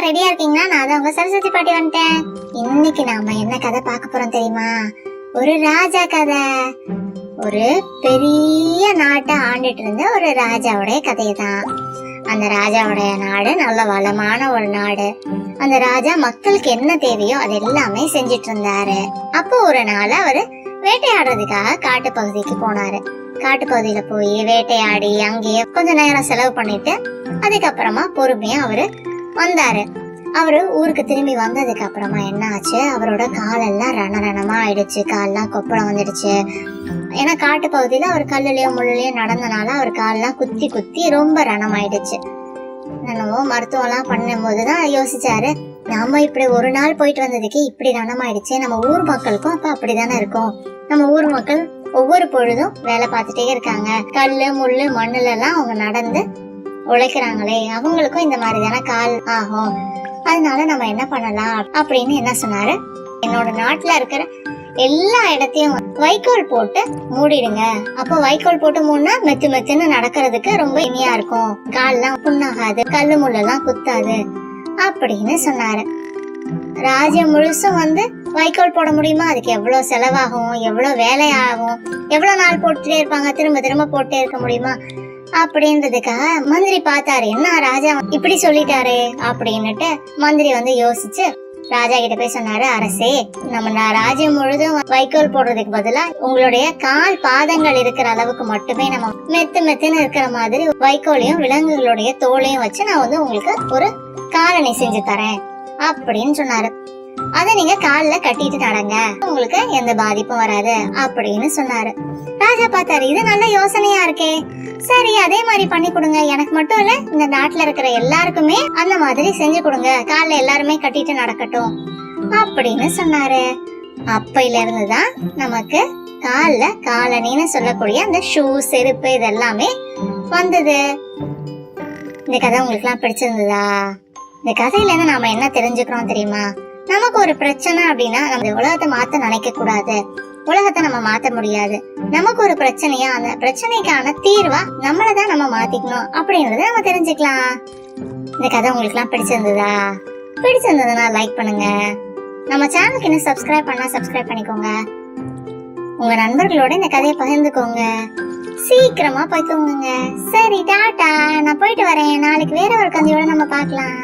எல்லாம் ரெடியா இருக்கீங்களா? நான் தான் உங்க சரஸ்வதி பாட்டி வந்துட்டேன். இன்னைக்கு நாம என்ன கதை பார்க்க போறோம் தெரியுமா? ஒரு ராஜா கதை. ஒரு பெரிய நாட்டை ஆண்டுட்டு இருந்த ஒரு ராஜாவுடைய கதை தான். அந்த ராஜாவுடைய நாடு நல்ல வளமான ஒரு நாடு. அந்த ராஜா மக்களுக்கு என்ன தேவையோ அது எல்லாமே செஞ்சிட்டு இருந்தாரு. அப்போ ஒரு நாள் அவரு வேட்டையாடுறதுக்காக காட்டு பகுதிக்கு போனாரு. காட்டு பகுதியில போய் வேட்டையாடி அங்கேயே கொஞ்ச நேரம் செலவு பண்ணிட்டு அதுக்கப்புறமா பொறுமையா அவரு வந்தாரு. அவரு ஊருக்கு திரும்பி வந்ததுக்கு அப்புறமா என்ன ஆச்சு, அவரோட காலெல்லாம் ரணமா ஆயிடுச்சு. கால்லாம் கொப்பளம் வந்துடுச்சு. ஏன்னா காட்டு பகுதியில அவர் கல்லுலயோ முள்ளுலயோ நடந்தனால அவர் காலெல்லாம் குத்தி குத்தி ரொம்ப ரணமாயிடுச்சு. என்னவோ மருத்துவம் எல்லாம் பண்ணும் போதுதான் யோசிச்சாரு, நாம இப்படி ஒரு நாள் போயிட்டு வந்ததுக்கு இப்படி ரணமாயிடுச்சு. நம்ம ஊர் மக்களுக்கும் அப்ப அப்படிதானே இருக்கும். நம்ம ஊர் மக்கள் ஒவ்வொரு பொழுதும் வேலை பார்த்துட்டே இருக்காங்க. கல்லு முள்ளு மண்ணுல எல்லாம் அவங்க நடந்து உழைக்கிறாங்களே, அவங்களுக்கும் இந்த மாதிரி தானே கால் ஆகும். அதனால நம்ம என்ன பண்ணலாம் அப்படின்னு என்ன சொன்னாரு, என்னோட நாட்டுல இருக்கிற எல்லா இடத்தையும் வைக்கோல் போட்டு மூடிடுங்க. அப்போ வைக்கோல் போட்டு மூடினா மெத்து மெத்துன்னு நடக்கிறதுக்கு ரொம்ப இனியா இருக்கும். கால்லாம் புண்ணாகாது, கல்லு முள்ளெல்லாம் குத்தாது அப்படின்னு சொன்னாரு. ராஜ்யம் முழுசும் வைக்கோல் போட முடியுமா? அதுக்கு எவ்வளவு செலவாகும், எவ்வளவு வேலையாகும், எவ்வளவு நாள் போட்டுட்டே இருப்பாங்க, திரும்ப திரும்ப போட்டே இருக்க முடியுமா அப்படின்றதுக்காக மந்திரி பார்த்தாரு. என்ன ராஜா இப்படி சொல்லிட்டாரு அப்படின்னுட்டு மந்திரி யோசிச்சு ராஜா கிட்ட போய் சொன்னாரு, அரசே, நம்ம ராஜ்யம் முழுதும் வைக்கோல் போடுறதுக்கு பதிலா உங்களுடைய கால் பாதங்கள் இருக்கிற அளவுக்கு மட்டுமே நம்ம மெத்து மெத்துன்னு இருக்கிற மாதிரி வைக்கோலையும் விலங்குகளுடைய தோலையும் வச்சு நான் உங்களுக்கு ஒரு காலணி செஞ்சு தரேன் அப்படின்னு சொன்னாரு. அத நீங்க கால்ல கட்டிட்டு நடங்க, உங்களுக்கு எந்த பாதிப்பும் வராது அப்படின்னு சொன்னாரு. ராஜா பார்த்தாரு, இது நல்ல யோசனையா இருக்கே, சரி அதே மாதிரி பண்ணி கொடுங்க. எனக்கு மட்டும் இல்ல, இந்த நாட்டுல இருக்கிற எல்லாருக்குமே அந்த மாதிரி செஞ்சு கொடுங்க. கால்ல எல்லாருமே கட்டிட்டு நடக்கட்டும் அப்படின்னு சொன்னாரு. அப்பையில இருந்துதான் நமக்கு கால்ல காலணின்னு சொல்லக்கூடிய அந்த ஷூ, செருப்பு இதெல்லாமே வந்தது. இந்த கதை உங்களுக்கு எல்லாம் பிடிச்சிருந்ததா? இந்த கதையில இருந்து நாம என்ன தெரிஞ்சுக்கிறோம் தெரியுமா? நமக்கு ஒரு பிரச்சனை அப்படின்னா நம்ம உலகத்தை மாத்த நினைக்க கூடாது. உலகத்தை நம்ம மாத்த முடியாது. நமக்கு ஒரு பிரச்சனையா அந்த பிரச்சனைக்கான தீர்வா நம்மளதான் நம்ம மாத்திக்கணும் அப்படிங்கறத நம்ம தெரிஞ்சுக்கலாம். இந்த கதை உங்களுக்கு எல்லாம் பிடிச்சிருந்ததா? பிடிச்சிருந்ததுன்னா லைக் பண்ணுங்க. நம்ம சேனலுக்கு இன்னும் சப்ஸ்கிரைப் பண்ணா சப்ஸ்கிரைப் பண்ணிக்கோங்க. உங்க நண்பர்களோட இந்த கதையை பகிர்ந்துக்கோங்க. சீக்கிரமா போய் தூங்குங்க. சரி, டாடா, நான் போயிட்டு வரேன். நாளைக்கு வேற ஒரு கதையோட நம்ம பார்க்கலாம்.